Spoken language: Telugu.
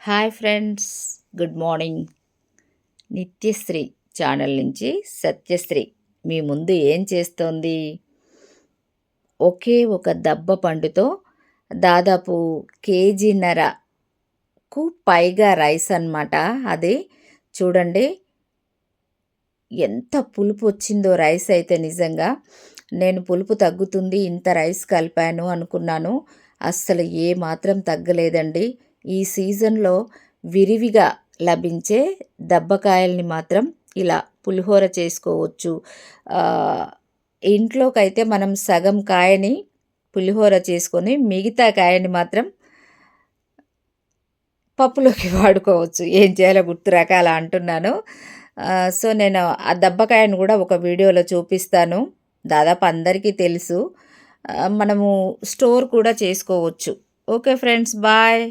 Hi friends, good morning. Nithyasree channel నుంచి సత్యశ్రీ మీ ముందు ఏం చేస్తోంది? ఒకే ఒక దబ్బ పండుతో దాదాపు కేజీన్నరకు పైగా రైస్ అన్నమాట. అది చూడండి ఎంత పులుపు వచ్చిందో రైస్ అయితే. నిజంగా నేను పులుపు తగ్గుతుంది ఇంత రైస్ కలిపాను అనుకున్నాను. అస్సలు ఏ మాత్రం తగ్గలేదండి. ఈ సీజన్లో విరివిగా లభించే దబ్బకాయల్ని మాత్రం ఇలా పులిహోర చేసుకోవచ్చు. ఇంట్లోకైతే మనం సగం కాయని పులిహోర చేసుకొని మిగతా కాయని మాత్రం పప్పులోకి వాడుకోవచ్చు. ఏం చేయాలో గుర్తురాక అలా అంటున్నాను. సో నేను ఆ దబ్బకాయను కూడా ఒక వీడియోలో చూపిస్తాను. దాదాపు అందరికీ తెలుసు. మనము స్టోర్ కూడా చేసుకోవచ్చు. Okay friends, bye.